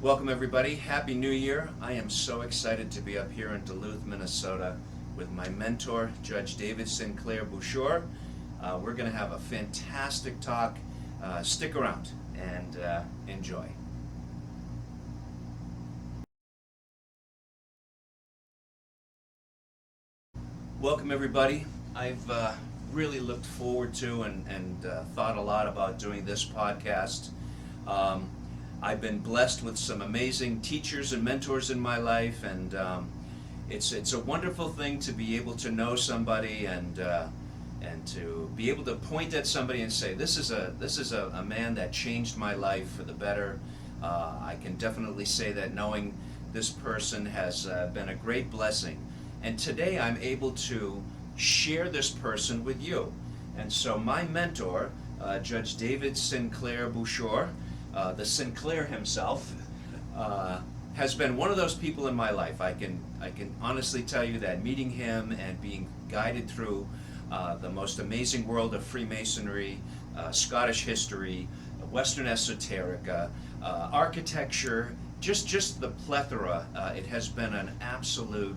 Welcome everybody, Happy New Year. I am so excited to be up here in Duluth, Minnesota with my mentor, Judge David Sinclair Bouschor. We're going to have a fantastic talk. Stick around and enjoy. Welcome everybody. I've really looked forward to and thought a lot about doing this podcast. I've been blessed with some amazing teachers and mentors in my life, and it's a wonderful thing to be able to know somebody and to be able to point at somebody and say, this is a man that changed my life for the better. I can definitely say that knowing this person has been a great blessing. And today I'm able to share this person with you. And so my mentor, Judge David Sinclair Bouschor, the Sinclair himself, has been one of those people in my life. I can honestly tell you that meeting him and being guided through the most amazing world of Freemasonry, Scottish history, Western esoterica, architecture, just the plethora, it has been an absolute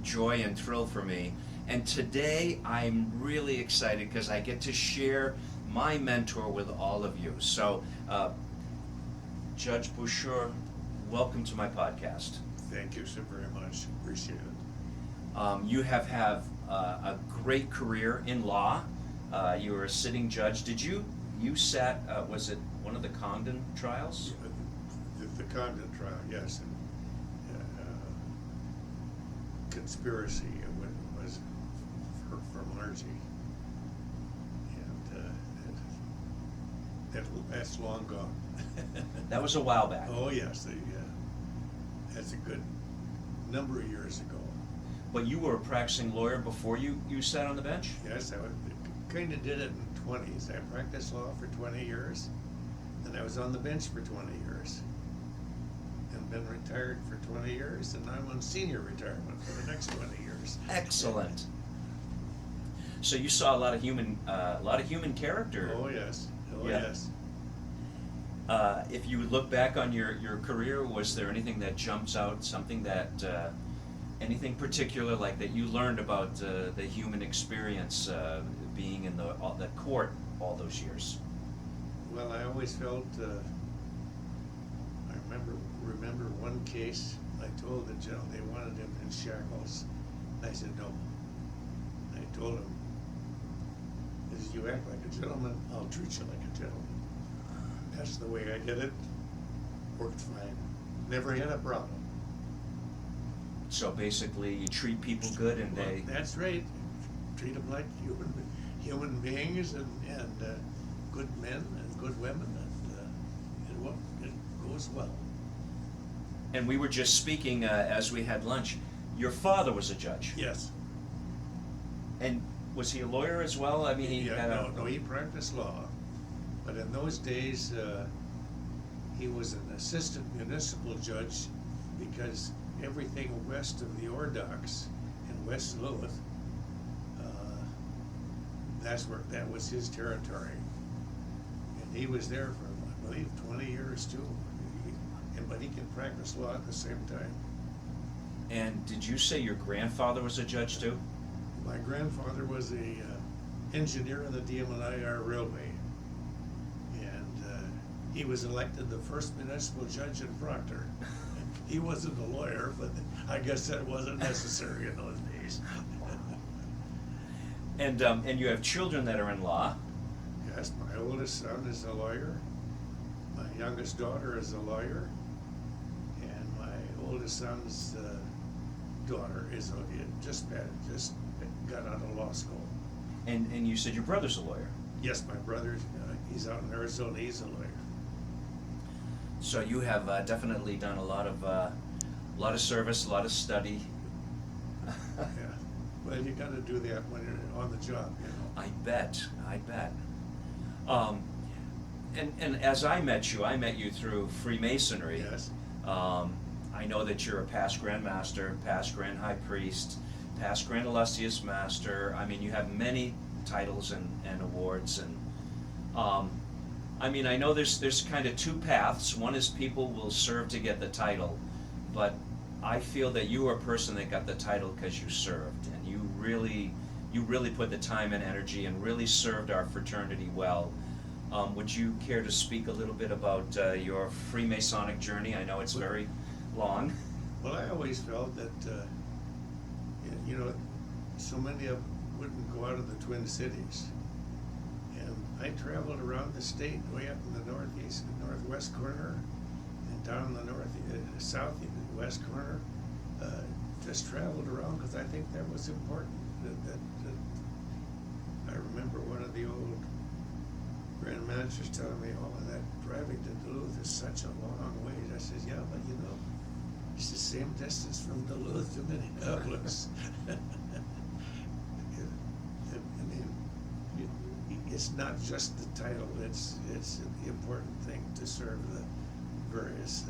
joy and thrill for me. And today I'm really excited because I get to share my mentor with all of you. So, Judge Bouschor, welcome to my podcast. Thank you so very much. Appreciate it. You have a great career in law. You were a sitting judge. You sat, was it one of the Condon trials? The Condon trial, yes. And, conspiracy was for clergy. And that's long gone. That was a while back. Oh, yes. That's a good number of years ago. But you were a practicing lawyer before you sat on the bench? Yes, I kind of did it in the 20s. I practiced law for 20 years, and I was on the bench for 20 years. And been retired for 20 years, and I'm on senior retirement for the next 20 years. Excellent. So you saw a lot of human character. Oh, yes. Oh, Yeah. yes. If you look back on your career, was there anything that jumps out, something that, anything particular like that you learned about the human experience being in the court all those years? Well, I always felt, I remember one case, I told the judge they wanted him in shackles. I said, no. I told him, as you act like a gentleman, I'll treat you like a gentleman. That's the way I did it. Worked fine. Never had a problem. So basically, you treat people good, and Well, they. that's right. Treat them like human beings and good men and good women, and it goes well. And we were just speaking as we had lunch. Your father was a judge. Yes. And was he a lawyer as well? I mean, he had No, he practiced law, but in those days, he was an assistant municipal judge because everything west of the Ore Docks in West Duluth, that was his territory. And he was there for, I believe, 20 years too. But he can practice law at the same time. And did you say your grandfather was a judge too? My grandfather was a engineer on the DM&IR Railway, and he was elected the first municipal judge in Proctor. He wasn't a lawyer, but I guess that wasn't necessary in those days. And you have children that are in law. Yes, my oldest son is a lawyer. My youngest daughter is a lawyer, and my oldest son's daughter is just got out of law school. And you said your brother's a lawyer. Yes, my brother, he's out in Arizona, he's a lawyer. So you have definitely done a lot of service, a lot of study. Yeah, well, you gotta do that when you're on the job, you know. I bet. And as I met you through Freemasonry. Yes. I know that you're a past Grand Master, past Grand High Priest, past Grand Illustrious Master. I mean, you have many titles and awards, and I mean, I know there's kind of two paths. One is people will serve to get the title, but I feel that you are a person that got the title because you served, and you really put the time and energy and really served our fraternity well. Would you care to speak a little bit about your Freemasonic journey? I know it's very long. Well, I always felt that, you know, so many of them wouldn't go out of the Twin Cities. And I traveled around the state, way up in the northeast, northwest corner, and down in the southwest corner. Just traveled around because I think that was important. That I remember one of the old Grand Managers telling me, "Oh, that driving to Duluth is such a long way." I says, "Yeah, but you know, it's the same distance from Duluth to Minneapolis." I mean, it's not just the title; it's the important thing to serve the various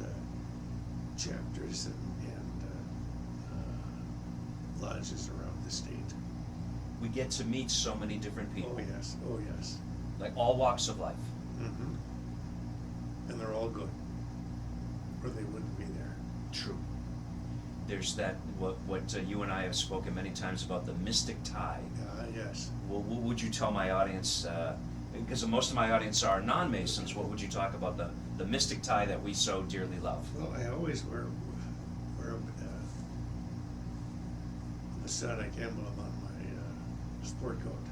chapters and lodges around the state. We get to meet so many different people. Oh yes, oh yes. Like all walks of life. Mm-hmm. And they're all good, or they wouldn't be there. True. There's that, what you and I have spoken many times about, the mystic tie. Yes. Well, what would you tell my audience, because most of my audience are non-Masons, what would you talk about the mystic tie that we so dearly love? Well, I always wear a Masonic emblem on my sport coat.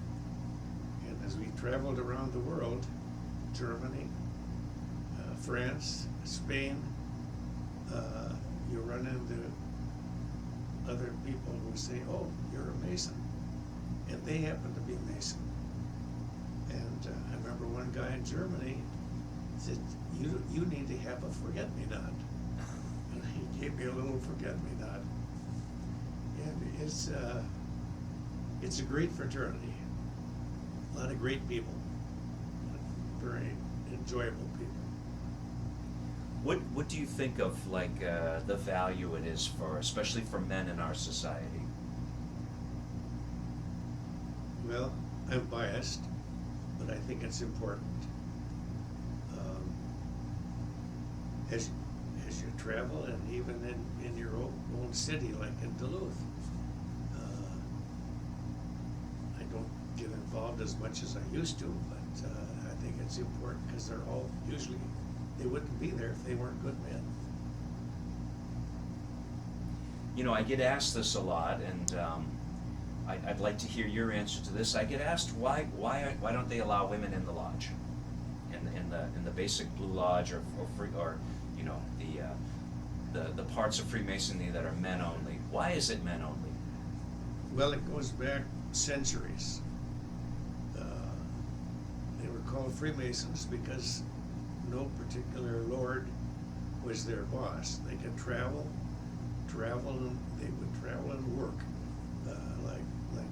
And as we traveled around the world, Germany, France, Spain, you run into other people who say, "Oh, you're a Mason," and they happen to be Mason. And I remember one guy in Germany said, "You need to have a forget-me-not," and he gave me a little forget-me-not. And it's a great fraternity, a lot of great people, very enjoyable people. What do you think of, like, the value it is for, especially for men in our society? Well, I'm biased, but I think it's important. As you travel, and even in your own city, like in Duluth, I don't get involved as much as I used to, but I think it's important because they're all usually, they wouldn't be there if they weren't good men. You know, I get asked this a lot, and I'd like to hear your answer to this. I get asked why don't they allow women in the lodge, in the basic Blue Lodge or you know, the parts of Freemasonry that are men only. Why is it men only? Well, it goes back centuries. They were called Freemasons because no particular lord was their boss. They could travel, and they would travel and work. Like they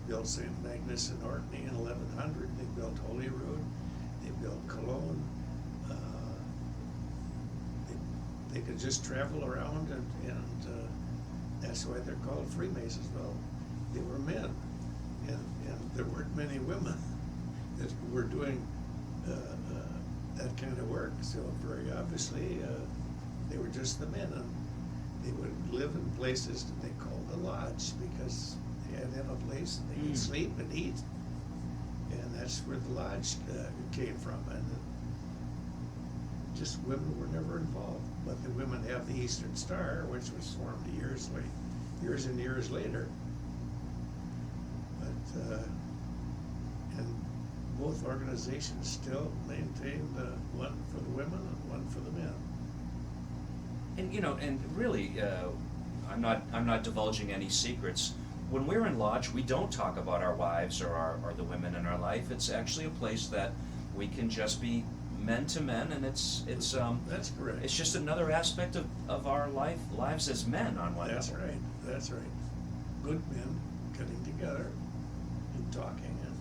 built St. Magnus in Orkney in 1100. They built Holyrood. They built Cologne. They could just travel around, and that's why they're called Freemasons. Well, they were men, and there weren't many women that were doing that kind of work. So very obviously, they were just the men, and they would live in places that they called the lodge because they had a place and they could sleep and eat, and that's where the lodge came from. And just women were never involved. But the women have the Eastern Star, which was formed years and years later. But and both organizations still maintain one for the women and one for the men. And you know, and really, I'm not divulging any secrets. When we're in lodge, we don't talk about our wives or the women in our life. It's actually a place that we can just be men to men, and it's That's correct. It's just another aspect of our lives as men on one That's level. right. That's right. Good men getting together and talking. And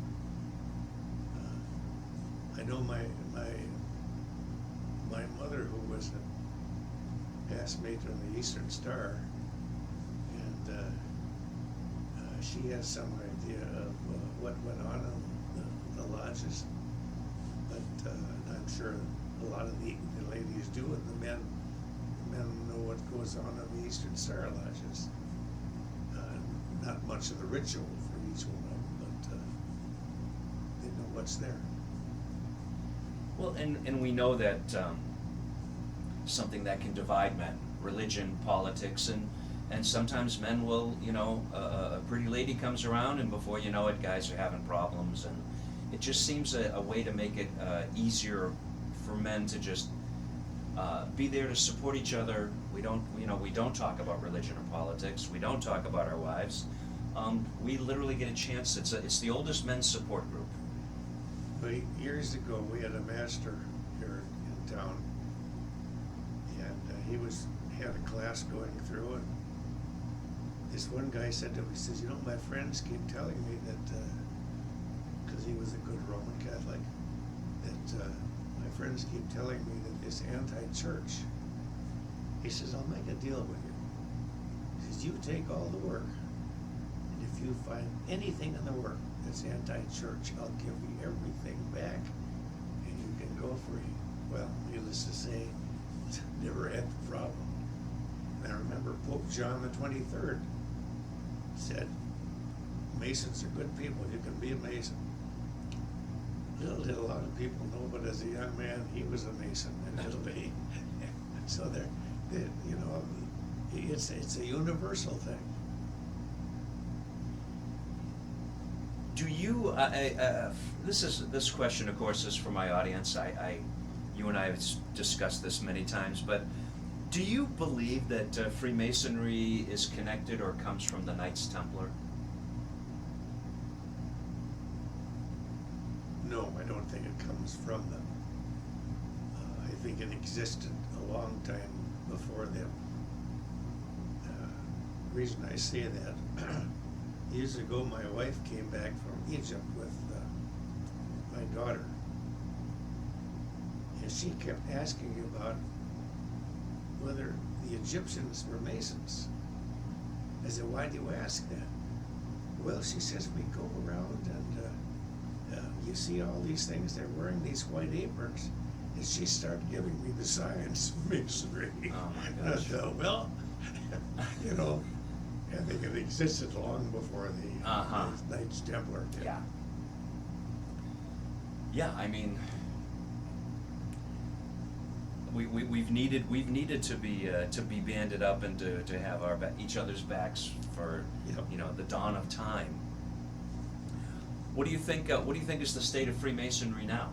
I know my mother, who was a past matron of the Eastern Star, and she has some idea of what went on in the lodges. But and I'm sure a lot of the ladies do, and the men know what goes on in the Eastern Star Lodges. Not much of the ritual for each one of them, but they know what's there. Well, and we know that something that can divide men, religion, politics, and sometimes men will, a pretty lady comes around and before you know it, guys are having problems, and it just seems a way to make it easier for men to just be there to support each other. We don't talk about religion or politics. We don't talk about our wives. We literally get a chance. It's the oldest men's support group. But years ago, we had a master here in town, and he had a class going through, and this one guy said to him, he says, my friends keep telling me that, because he was a good Roman Catholic, that my friends keep telling me that this anti-church, he says, I'll make a deal with you. He says, you take all the work, and if you find anything in the work that's anti-church, I'll give you everything back, and you can go free. Well, needless to say, never had the problem. And I remember Pope John the 23rd said, Masons are good people, you can be a Mason. Little did a lot of people know, but as a young man, he was a Mason in Italy. So it's a universal thing. Do you? This question, of course, is for my audience. You and I have discussed this many times, but do you believe that Freemasonry is connected or comes from the Knights Templar? No, I don't think it comes from them. I think it existed a long time before them. The reason I say that, years ago my wife came back from Egypt with my daughter, and she kept asking about whether the Egyptians were Masons. I said, why do you ask that? Well, she says, we go around and you see all these things, they're wearing these white aprons. And she started giving me the science of Masonry. Oh my And I gosh. thought, well, I think it existed long before the Knights Templar did. Yeah. Yeah, I mean, we've needed to be banded up and to have each other's backs for Yep. the dawn of time. What do you think? What do you think is the state of Freemasonry now?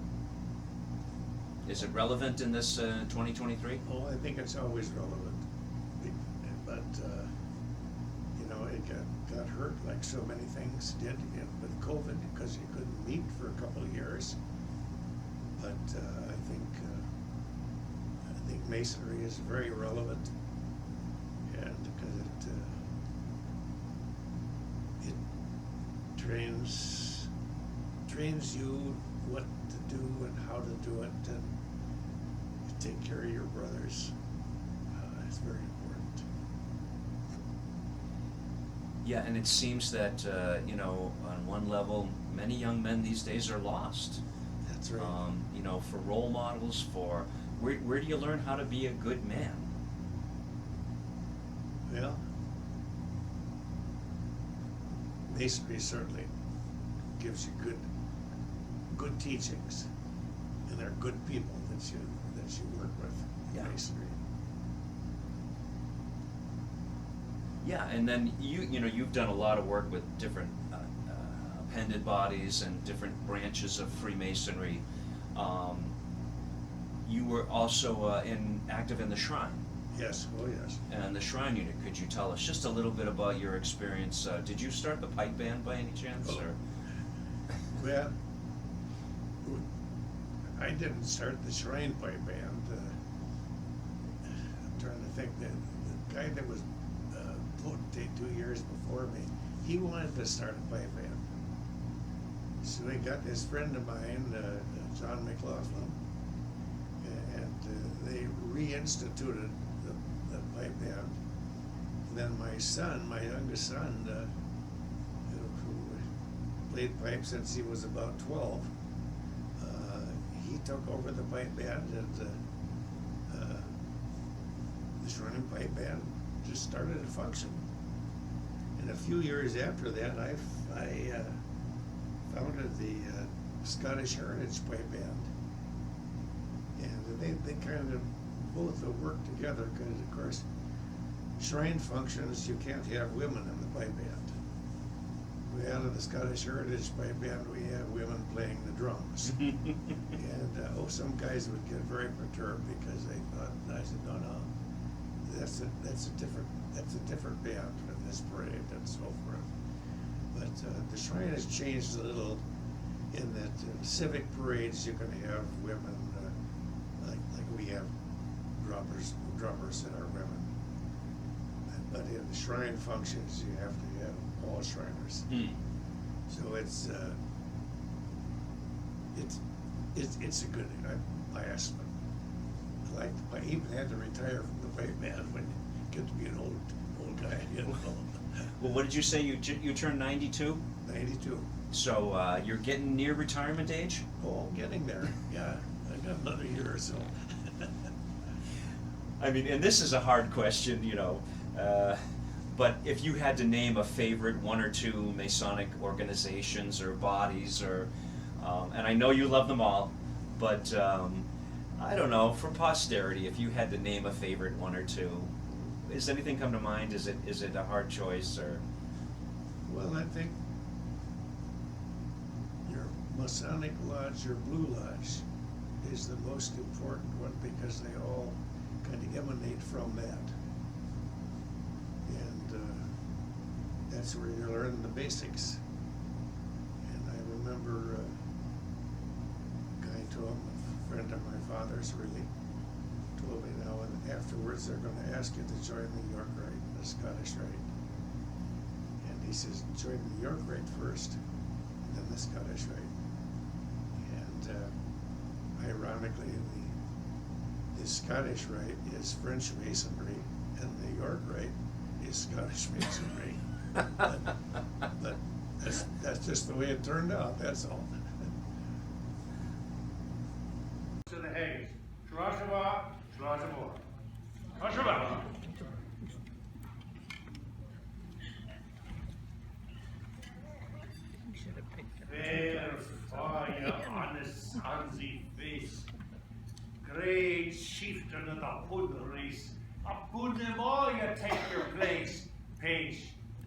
Is it relevant in this 2023? Oh, I think it's always relevant, but it got hurt like so many things did with COVID because you couldn't meet for a couple of years. But I think Masonry is very relevant, and because it trains you what to do and how to do it, and to take care of your brothers. It's very important. Yeah, and it seems that on one level, many young men these days are lost. That's right. For role models, for where do you learn how to be a good man? Well, Masonry certainly gives you good teachings, and they're good people that you work with in Yeah. Masonry. Yeah, and then you've done a lot of work with different appended bodies and different branches of Freemasonry. You were also active in the Shrine. Yes, oh yes. And the Shrine unit, could you tell us just a little bit about your experience? Did you start the pipe band by any chance? Oh. Or? Well, I didn't start the Shrine Pipe Band. I'm trying to think, the guy that was potentate 2 years before me, he wanted to start a pipe band. So he got this friend of mine, John McLaughlin, and they reinstituted the pipe band. And then my son, my youngest son, who played pipe since he was about 12, he took over the pipe band, and this running pipe band just started to function. And a few years after that, I founded the Scottish Heritage Pipe Band. And they kind of both work together, because of course, shrine functions, you can't have women in the pipe band. Well, in the Scottish Heritage Pipe Band, we have women playing the drums. And some guys would get very perturbed because they thought, and I said, no, that's a different band from this parade and so forth. But the shrine has changed a little in that civic parades you can have women, like we have drummers that are women. But in the shrine functions, you have to have all Shriners. So it's a good thing. I asked them. I even had to retire from the pipe band when you get to be an old guy. You know? Well, what did you say? You turned 92? 92. So you're getting near retirement age? Oh, getting there. Yeah, I got another year or so. I mean, and this is a hard question, you know. But if you had to name a favorite one or two Masonic organizations or bodies, or and I know you love them all, but I don't know, for posterity, if you had to name a favorite one or two, does anything come to mind? Is it a hard choice, or? Well, I think your Masonic Lodge, your Blue Lodge, is the most important one, because they all kind of emanate from that. That's where you learn the basics. And I remember a guy told me, a friend of my father's really, told me now, and afterwards they're going to ask you to join the York Rite, the Scottish Rite. And he says, join the York Rite first, and then the Scottish Rite. And ironically, the Scottish Rite is French Masonry, and the York Rite is Scottish Masonry. but that's just the way it turned out, that's all. To the Haggis. Shloshaba, Shloshaba. Shloshaba. Fair fire on the sonsy face. Great chieftain of the Hood race. Upon them all you take your place. Page.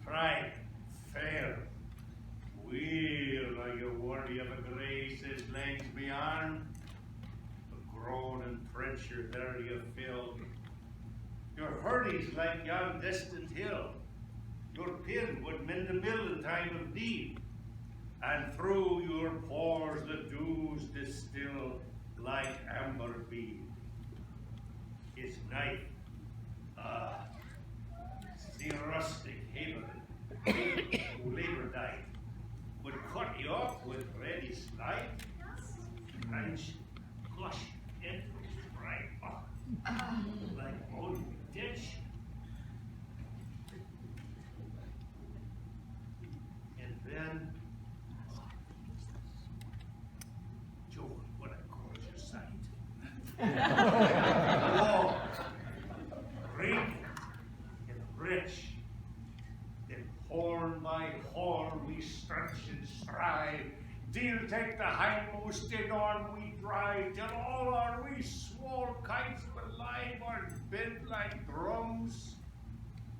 Right, fair. Wheel are you worthy of a grace as legs beyond? A groan and pressure there you feel. Your hurdy's like yon distant hill. Your pin would mend the mill in time of need. And through your pores the dews distill like amber bead. His knife, the rustic haven, who labor died, would cut you off with ready slide, branch, flush, and right up, like old ditch. And then, Joe, what a gorgeous sight. Wall, great and rich. Horn by horn we stretch and strive, till take the hindmost in on we drive, till all our wee small kites alive are bent like drums,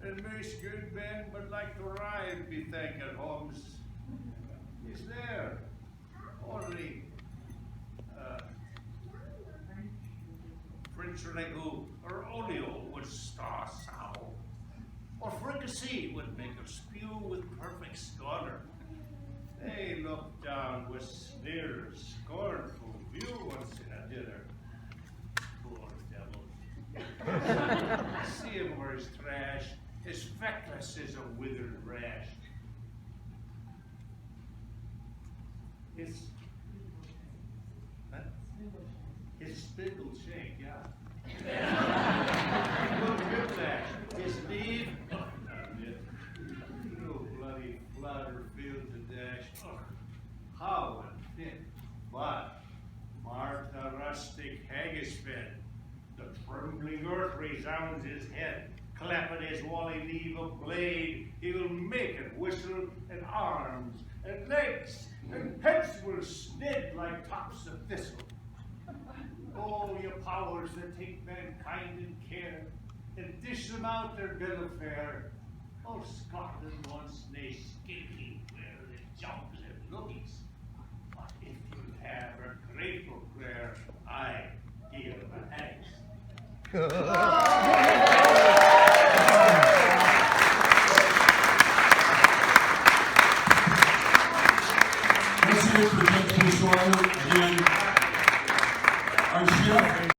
and most good men but like to ride, be thanked homes. Is there only French ragout or olio would star sow? Or fricassee would make her spew with perfect scorn. They look down with sneer, scornful view once in a dinner. Poor devil. See him where his trash, his feckless is a withered rash. His spindle shank, yeah. Good whiplash. His lead, no bloody flutter field to dash. Oh, how unfit, but marked out when earth resounds his head, clapping his wally leave of blade, he will make it whistle, and arms, and legs, and heads will snid like tops of thistle. Oh, you powers that take mankind in care, and dish them out their bill of fare. Oh, Scotland once nae skinky where the jobs and loogies. But if you'll have a grateful prayer, I give a Haggis.